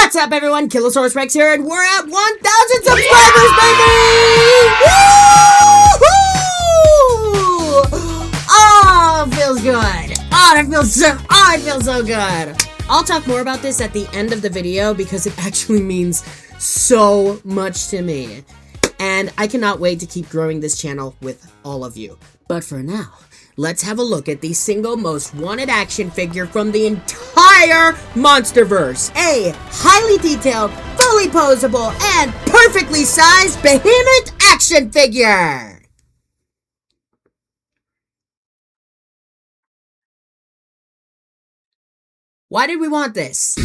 What's up, everyone? Kilosaurus Rex here, and we're at 1,000 subscribers, baby! Woo-hoo! Oh, it feels good. It feels so good. I'll talk more about this at the end of the video because it actually means so much to me. And I cannot wait to keep growing this channel with all of you. But for now, let's have a look at the single most wanted action figure from the entire Monsterverse. A highly detailed, fully posable, and perfectly sized Behemoth action figure! Why did we want this?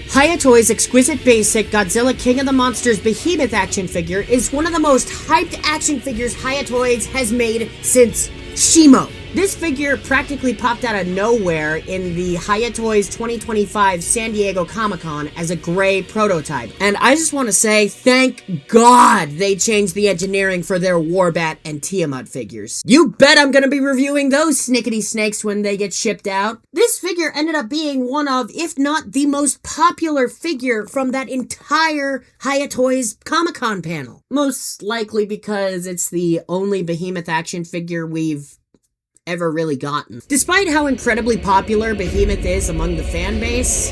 HIYA Toys' exquisite basic Godzilla King of the Monsters Behemoth action figure is one of the most hyped action figures HIYA Toys has made since Shimo. This figure practically popped out of nowhere in the HIYA Toys 2025 San Diego Comic-Con as a gray prototype. And I just want to say, thank God they changed the engineering for their Warbat and Tiamat figures. You bet I'm gonna be reviewing those snickety snakes when they get shipped out. This figure ended up being one of, if not the most popular figure from that entire HIYA Toys Comic-Con panel. Most likely because it's the only Behemoth action figure we've ever really gotten. Despite how incredibly popular Behemoth is among the fan base,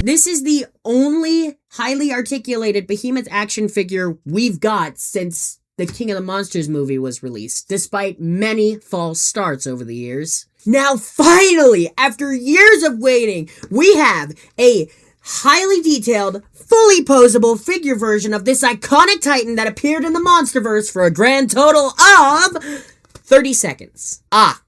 this is the only highly articulated Behemoth action figure we've got since the King of the Monsters movie was released, despite many false starts over the years. Now finally, after years of waiting, we have a highly detailed, fully posable figure version of this iconic titan that appeared in the Monsterverse for a grand total of 30 seconds. Ah,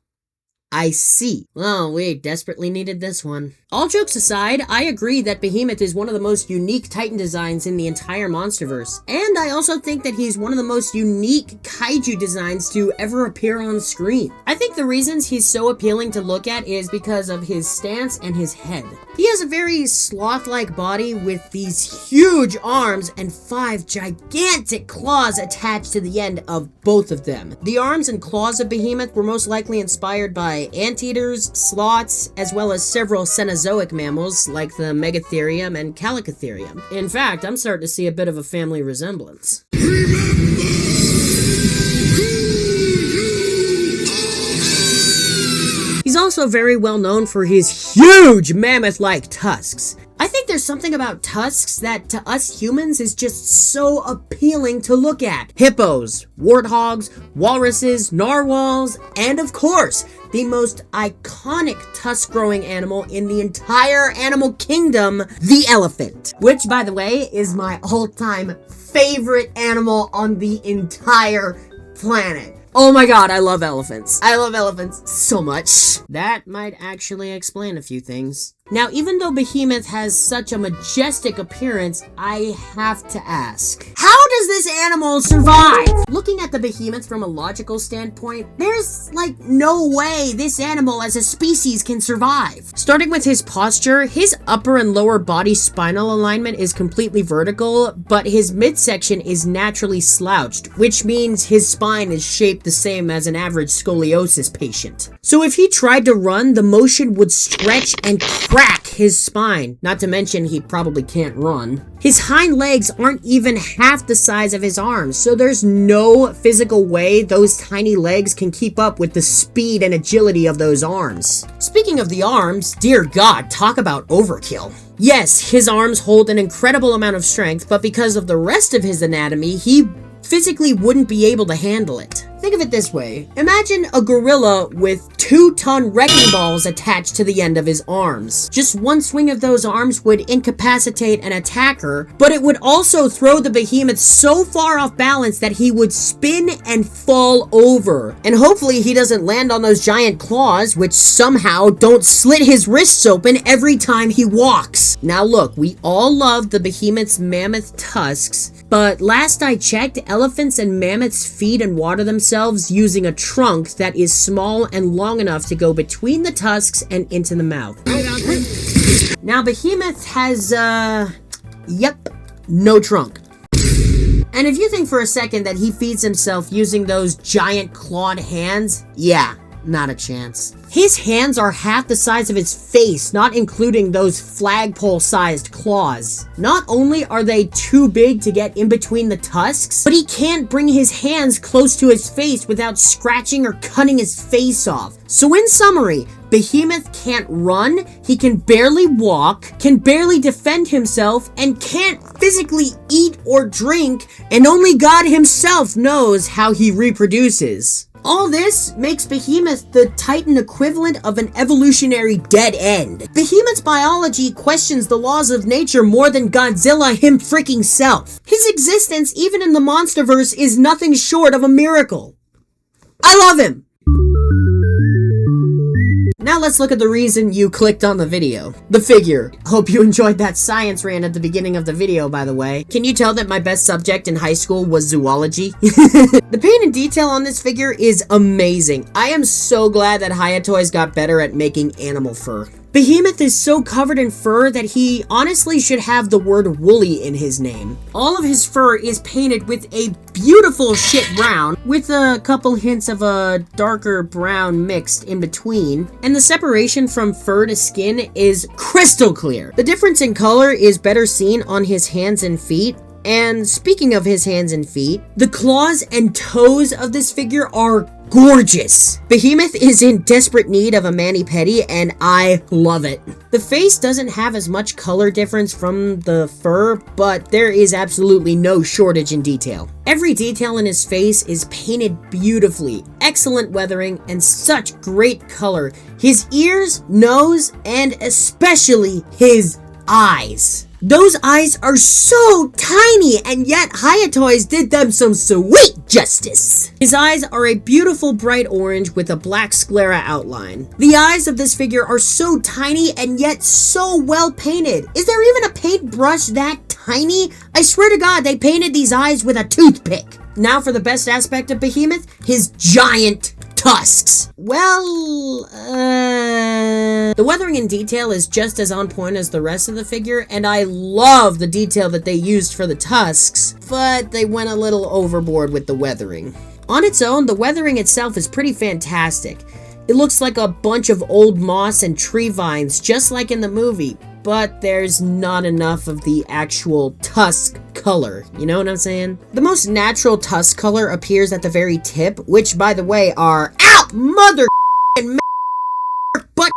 I see. Oh, we desperately needed this one. All jokes aside, I agree that Behemoth is one of the most unique Titan designs in the entire Monsterverse. And I also think that he's one of the most unique kaiju designs to ever appear on screen. I think the reasons he's so appealing to look at is because of his stance and his head. He has a very sloth-like body with these huge arms and 5 gigantic claws attached to the end of both of them. The arms and claws of Behemoth were most likely inspired by anteaters, sloths, as well as several Cenozoic mammals like the Megatherium and Calicotherium. In fact, I'm starting to see a bit of a family resemblance. He's also very well known for his huge mammoth-like tusks. I think there's something about tusks that to us humans is just so appealing to look at. Hippos, warthogs, walruses, narwhals, and of course, the most iconic tusk-growing animal in the entire animal kingdom, the elephant. Which, by the way, is my all-time favorite animal on the entire planet. Oh my god, I love elephants. I love elephants so much. That might actually explain a few things. Now, even though Behemoth has such a majestic appearance, I have to ask, how does this animal survive? Looking at the Behemoth from a logical standpoint, there's like no way this animal as a species can survive. Starting with his posture, his upper and lower body spinal alignment is completely vertical, but his midsection is naturally slouched, which means his spine is shaped the same as an average scoliosis patient. So if he tried to run, the motion would stretch and crack his spine. Not to mention he probably can't run. His hind legs aren't even half the size of his arms, so there's no physical way those tiny legs can keep up with the speed and agility of those arms. Speaking of the arms, dear God, talk about overkill. Yes, his arms hold an incredible amount of strength, but because of the rest of his anatomy, he physically wouldn't be able to handle it. Think of it this way. Imagine a gorilla with 2-ton wrecking balls attached to the end of his arms. Just one swing of those arms would incapacitate an attacker, but it would also throw the Behemoth so far off balance that he would spin and fall over. And hopefully he doesn't land on those giant claws, which somehow don't slit his wrists open every time he walks. Now look, we all love the Behemoth's mammoth tusks, but last I checked, elephants and mammoths feed and water themselves using a trunk that is small and long enough to go between the tusks and into the mouth. Now Behemoth has, no trunk. And if you think for a second that he feeds himself using those giant clawed hands, yeah, not a chance. His hands are half the size of his face, not including those flagpole-sized claws. Not only are they too big to get in between the tusks, but he can't bring his hands close to his face without scratching or cutting his face off. So in summary, Behemoth can't run, he can barely walk, can barely defend himself, and can't physically eat or drink, and only God himself knows how he reproduces. All this makes Behemoth the Titan equivalent of an evolutionary dead end. Behemoth's biology questions the laws of nature more than Godzilla him freaking self. His existence, even in the Monsterverse, is nothing short of a miracle. I love him! Now let's look at the reason you clicked on the video. The figure. Hope you enjoyed that science rant at the beginning of the video, by the way. Can you tell that my best subject in high school was zoology? The paint and detail on this figure is amazing. I am so glad that HIYA Toys got better at making animal fur. Behemoth is so covered in fur that he honestly should have the word woolly in his name. All of his fur is painted with a beautiful shit brown, with a couple hints of a darker brown mixed in between, and the separation from fur to skin is crystal clear. The difference in color is better seen on his hands and feet. And speaking of his hands and feet, the claws and toes of this figure are gorgeous. Behemoth is in desperate need of a mani-pedi, and I love it. The face doesn't have as much color difference from the fur, but there is absolutely no shortage in detail. Every detail in his face is painted beautifully, excellent weathering, and such great color. His ears, nose, and especially his eyes. Those eyes are so tiny, and yet HIYA Toys did them some sweet justice. His eyes are a beautiful bright orange with a black sclera outline. The eyes of this figure are so tiny and yet so well painted. Is there even a paintbrush that tiny? I swear to God, they painted these eyes with a toothpick. Now for the best aspect of Behemoth, his giant tusks. Well, the weathering and detail is just as on point as the rest of the figure, and I love the detail that they used for the tusks, but they went a little overboard with the weathering. On its own, the weathering itself is pretty fantastic. It looks like a bunch of old moss and tree vines, just like in the movie, but there's not enough of the actual tusk color, you know what I'm saying? The most natural tusk color appears at the very tip, which, by the way, are mother butt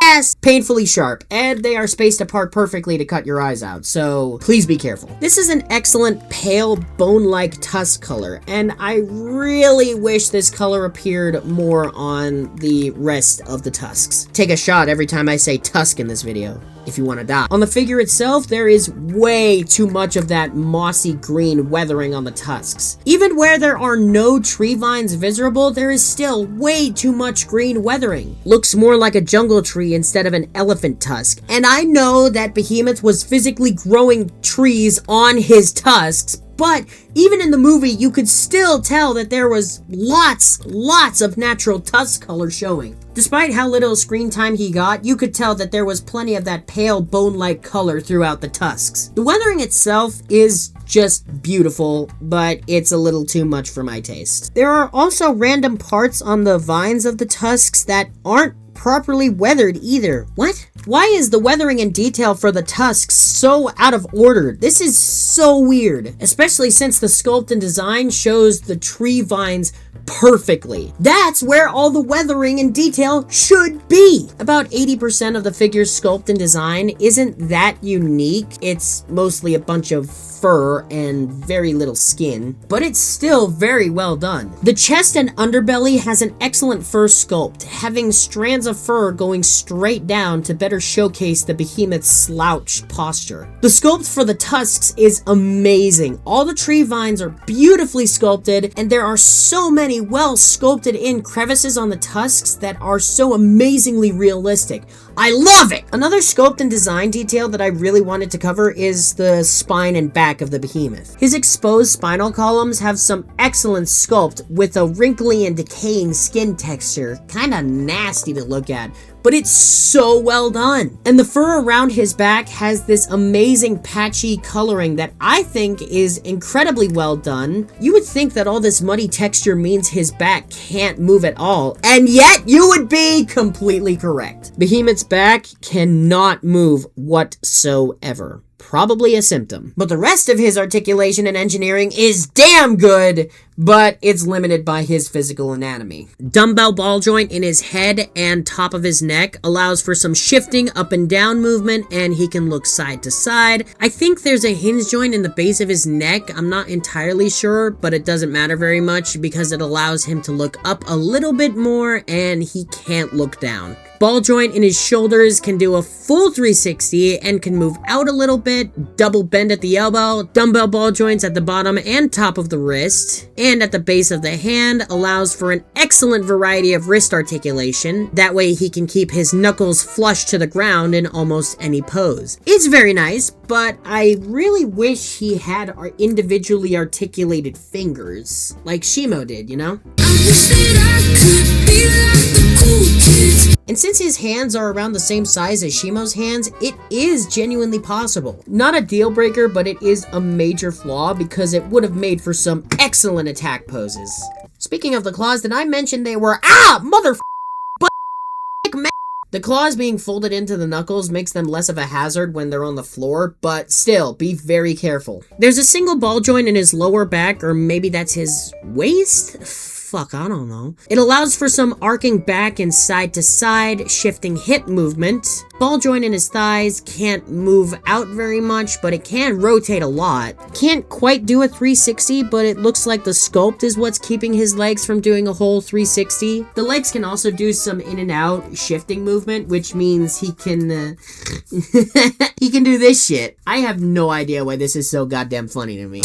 ass painfully sharp, and they are spaced apart perfectly to cut your eyes out, so please be careful. This is an excellent pale bone-like tusk color, and I really wish this color appeared more on the rest of the tusks. Take a shot every time I say tusk in this video, if you want to die. On the figure itself, there is way too much of that mossy green weathering on the tusks. Even where there are no tree vines visible, there is still way too much green weathering. Looks more like a jungle tree instead of an elephant tusk. And I know that Behemoth was physically growing trees on his tusks, but even in the movie, you could still tell that there was lots of natural tusk color showing. Despite how little screen time he got, you could tell that there was plenty of that pale bone-like color throughout the tusks. The weathering itself is just beautiful, but it's a little too much for my taste. There are also random parts on the vines of the tusks that aren't properly weathered either. What? Why is the weathering and detail for the tusks so out of order? This is so weird, especially since the sculpt and design shows the tree vines perfectly. That's where all the weathering and detail should be. About 80% of the figure's sculpt and design isn't that unique. It's mostly a bunch of fur and very little skin, but it's still very well done. The chest and underbelly has an excellent fur sculpt, having strands of fur going straight down to better showcase the Behemoth's slouched posture. The sculpt for the tusks is amazing. All the tree vines are beautifully sculpted, and there are so many well sculpted in crevices on the tusks that are so amazingly realistic. I love it! Another sculpt and design detail that I really wanted to cover is the spine and back of the Behemoth. His exposed spinal columns have some excellent sculpt with a wrinkly and decaying skin texture. Kinda nasty to look at, but it's so well done. And the fur around his back has this amazing patchy coloring that I think is incredibly well done. You would think that all this muddy texture means his back can't move at all, and yet you would be completely correct. Behemoth's back cannot move whatsoever. Probably a symptom. But the rest of his articulation and engineering is damn good, but it's limited by his physical anatomy. Dumbbell ball joint in his head and top of his neck allows for some shifting up and down movement, and he can look side to side. I think there's a hinge joint in the base of his neck. I'm not entirely sure, but it doesn't matter very much because it allows him to look up a little bit more and he can't look down. Ball joint in his shoulders can do a full 360 and can move out a little bit, double bend at the elbow, dumbbell ball joints at the bottom and top of the wrist, and at the base of the hand allows for an excellent variety of wrist articulation. That way he can keep his knuckles flush to the ground in almost any pose. It's very nice, but I really wish he had our individually articulated fingers, like Shimo did, you know? I wish that I could be like the cool kids. And since his hands are around the same size as Shimo's hands, it is genuinely possible. Not a deal breaker, but it is a major flaw because it would have made for some excellent attack poses. Speaking of the claws, did I mention they were The claws being folded into the knuckles makes them less of a hazard when they're on the floor, but still, be very careful. There's a single ball joint in his lower back, or maybe that's his waist? Fuck, I don't know. It allows for some arcing back and side to side, shifting hip movement. Ball joint in his thighs can't move out very much, but it can rotate a lot. Can't quite do a 360, but it looks like the sculpt is what's keeping his legs from doing a whole 360. The legs can also do some in and out shifting movement, which means he can, he can do this shit. I have no idea why this is so goddamn funny to me.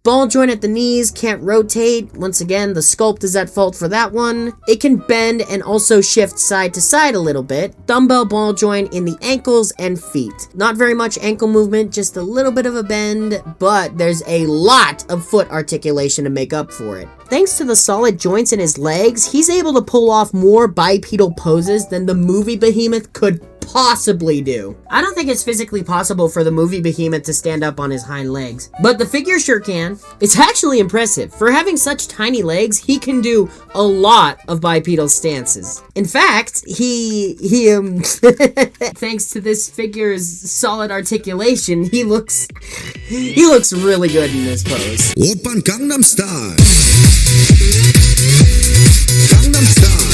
Ball joint at the knees can't rotate. Once again, the sculpt is at fault for that one. It can bend and also shift side to side a little bit. Dumbbell ball joint in the ankles and feet. Not very much ankle movement, just a little bit of a bend, but there's a lot of foot articulation to make up for it. Thanks to the solid joints in his legs, he's able to pull off more bipedal poses than the movie Behemoth could possibly do. I don't think it's physically possible for the movie Behemoth to stand up on his hind legs, but the figure sure can. It's actually impressive. For having such tiny legs, he can do a lot of bipedal stances. In fact, thanks to this figure's solid articulation, he looks really good in this pose. Oppan Gangnam Style. Gangnam Style.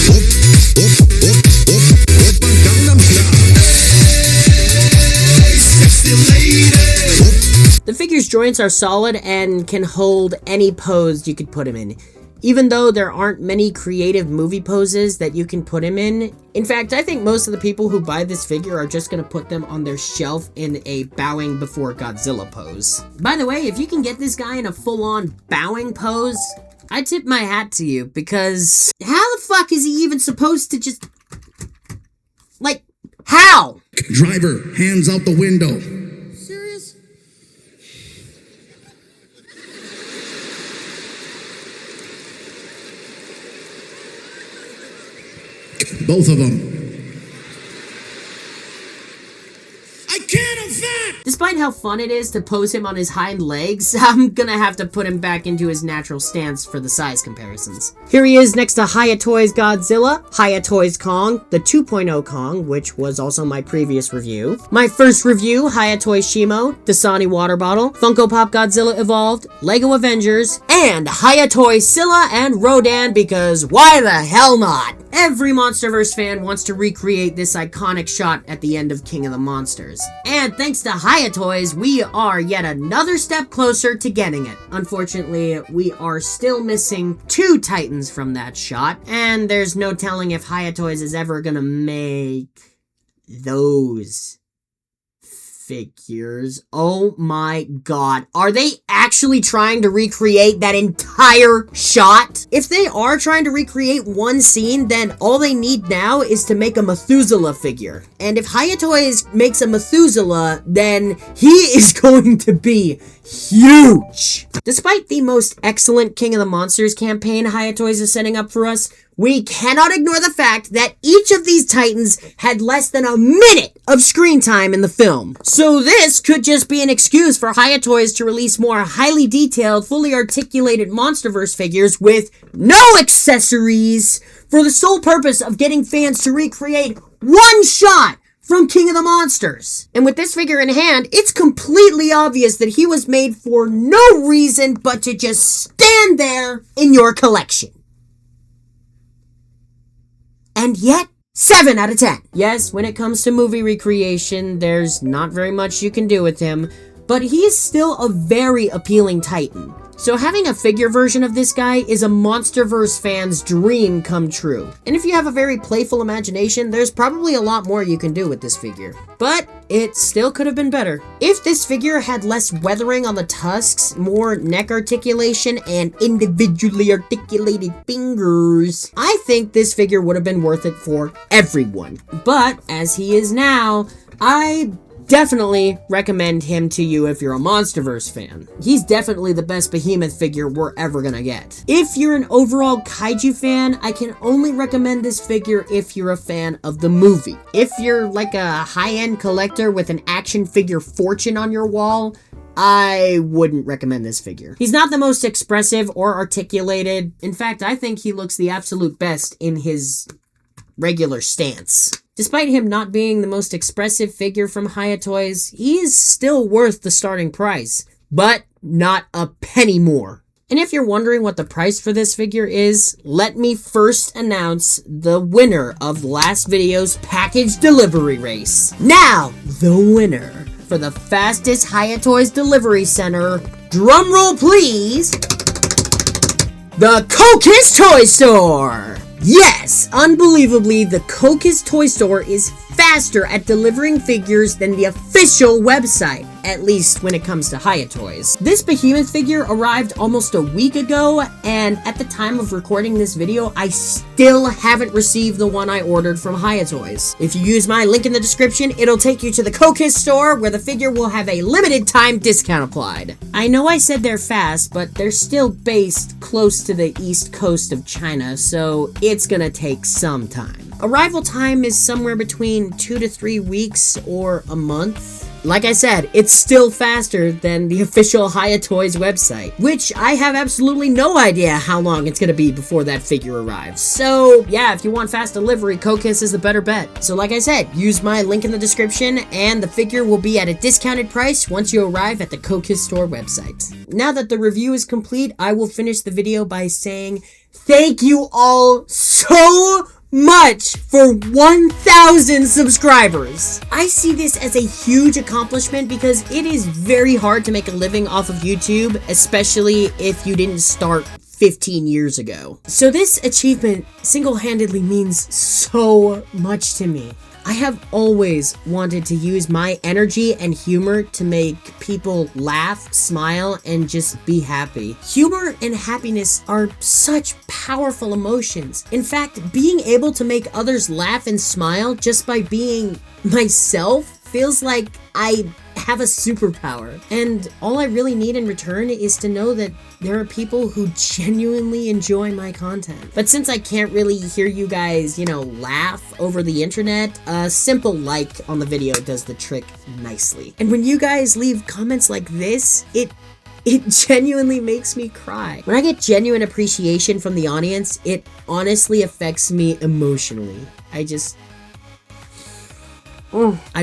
Oppan Gangnam Style. Hey, sexy lady. The figure's joints are solid and can hold any pose you could put him in. Even though there aren't many creative movie poses that you can put him in. In fact, I think most of the people who buy this figure are just gonna put them on their shelf in a bowing before Godzilla pose. By the way, if you can get this guy in a full-on bowing pose, I tip my hat to you, because how the fuck is he even supposed to just... like, how? Driver, hands out the window. Serious? Both of them. I can't have that! Despite how fun it is to pose him on his hind legs, I'm gonna have to put him back into his natural stance for the size comparisons. Here he is next to HIYA Toys Godzilla, HIYA Toys Kong, the 2.0 Kong, which was also my previous review. My first review, HIYA Toys Shimo, Dasani Water Bottle, Funko Pop Godzilla Evolved, Lego Avengers, and HIYA Toys Scylla and Rodan, because why the hell not? Every MonsterVerse fan wants to recreate this iconic shot at the end of King of the Monsters. And thanks to HIYA Toys, we are yet another step closer to getting it. Unfortunately, we are still missing 2 Titans from that shot, and there's no telling if HIYA Toys is ever gonna make those figures. Oh my god. Are they actually trying to recreate that entire shot? If they are trying to recreate one scene, then all they need now is to make a Methuselah figure. And if HIYA Toys makes a Methuselah, then he is going to be huge. Despite the most excellent King of the Monsters campaign HIYA Toys is setting up for us, we cannot ignore the fact that each of these titans had less than a minute of screen time in the film. So this could just be an excuse for HIYA Toys to release more highly detailed, fully articulated Monsterverse figures with no accessories for the sole purpose of getting fans to recreate one shot from King of the Monsters. And with this figure in hand, it's completely obvious that he was made for no reason but to just stand there in your collection. And yet, 7 out of 10. Yes, when it comes to movie recreation, there's not very much you can do with him, but he is still a very appealing Titan. So having a figure version of this guy is a Monsterverse fan's dream come true. And if you have a very playful imagination, there's probably a lot more you can do with this figure. But it still could have been better. If this figure had less weathering on the tusks, more neck articulation, and individually articulated fingers, I think this figure would have been worth it for everyone. But as he is now, I definitely recommend him to you if you're a Monsterverse fan. He's definitely the best Behemoth figure we're ever gonna get. If you're an overall kaiju fan, I can only recommend this figure if you're a fan of the movie. If you're like a high-end collector with an action figure fortune on your wall, I wouldn't recommend this figure. He's not the most expressive or articulated. In fact, I think he looks the absolute best in his regular stance. Despite him not being the most expressive figure from HIYA Toys, he is still worth the starting price, but not a penny more. And if you're wondering what the price for this figure is, let me first announce the winner of last video's package delivery race. Now, the winner for the fastest HIYA Toys delivery center, drumroll please, the Kokis Toy Store! Yes, unbelievably, the Kokis Toy Store is faster at delivering figures than the official website, at least when it comes to HIYA Toys. This Behemoth figure arrived almost a week ago, and at the time of recording this video, I still haven't received the one I ordered from HIYA Toys. If you use my link in the description, it'll take you to the Kokis store, where the figure will have a limited time discount applied. I know I said they're fast, but they're still based close to the east coast of China, so it's gonna take some time. Arrival time is somewhere between 2 to 3 weeks or a month. Like I said, it's still faster than the official HIYA Toys website, which I have absolutely no idea how long it's gonna be before that figure arrives. So yeah, if you want fast delivery, Kokis is the better bet. So like I said, use my link in the description and the figure will be at a discounted price once you arrive at the Kokis store website. Now that the review is complete, I will finish the video by saying thank you all so much for 1,000 subscribers. I see this as a huge accomplishment because it is very hard to make a living off of YouTube, especially if you didn't start 15 years ago. So this achievement single-handedly means so much to me. I have always wanted to use my energy and humor to make people laugh, smile, and just be happy. Humor and happiness are such powerful emotions. In fact, being able to make others laugh and smile just by being myself feels like I have a superpower. And all I really need in return is to know that there are people who genuinely enjoy my content. But since I can't really hear you guys, laugh over the internet, a simple like on the video does the trick nicely. And when you guys leave comments like this, it genuinely makes me cry. When I get genuine appreciation from the audience, it honestly affects me emotionally. I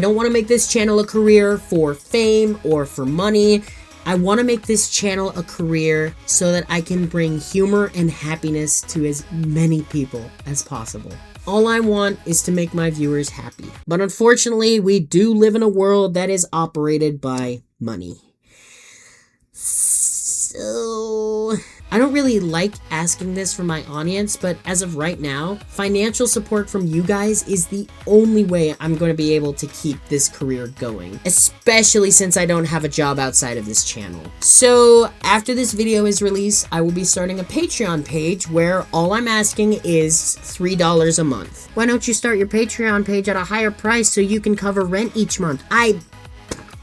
don't want to make this channel a career for fame or for money. I want to make this channel a career so that I can bring humor and happiness to as many people as possible. All I want is to make my viewers happy. But unfortunately, we do live in a world that is operated by money. So I don't really like asking this from my audience, but as of right now, financial support from you guys is the only way I'm going to be able to keep this career going, especially since I don't have a job outside of this channel. So after this video is released, I will be starting a Patreon page where all I'm asking is $3 a month. Why don't you start your Patreon page at a higher price so you can cover rent each month?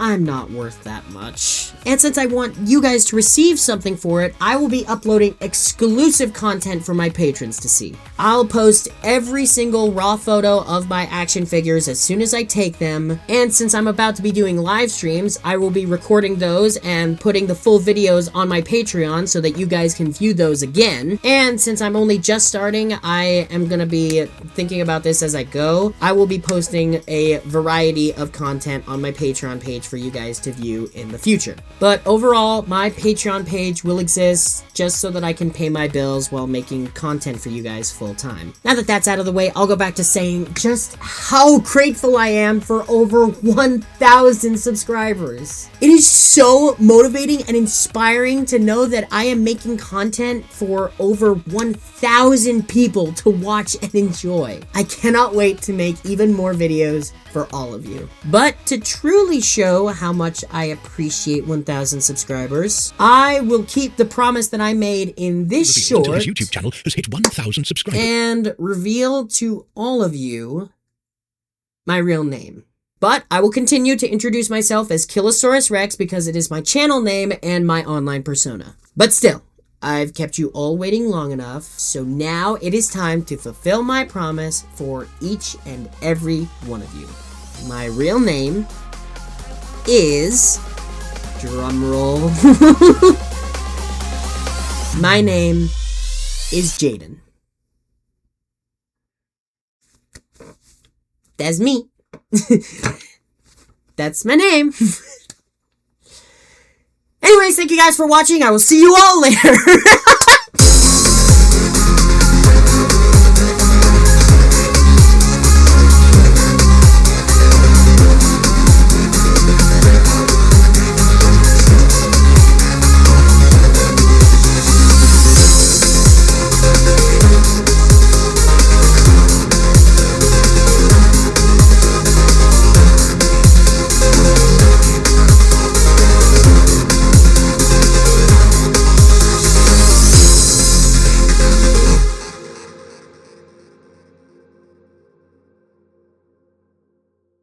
I'm not worth that much. And since I want you guys to receive something for it, I will be uploading exclusive content for my patrons to see. I'll post every single raw photo of my action figures as soon as I take them, and since I'm about to be doing live streams, I will be recording those and putting the full videos on my Patreon so that you guys can view those again. And since I'm only just starting, I am gonna be thinking about this as I go. I will be posting a variety of content on my Patreon page for you guys to view in the future. But overall, my Patreon page will exist just so that I can pay my bills while making content for you guys full time. Now that that's out of the way, I'll go back to saying just how grateful I am for over 1,000 subscribers. It is so motivating and inspiring to know that I am making content for over 1,000 people to watch and enjoy. I cannot wait to make even more videos for all of you. But to truly show how much I appreciate 1,000 subscribers, I will keep the promise that I made in this short His YouTube channel has hit 1,000 subscribers. and reveal to all of you my real name. But I will continue to introduce myself as Killosaurus Rex because it is my channel name and my online persona. But still, I've kept you all waiting long enough, so now it is time to fulfill my promise for each and every one of you. My real name is... drumroll. My name is Jaden. That's me. That's my name. Anyways, thank you guys for watching. I will see you all later.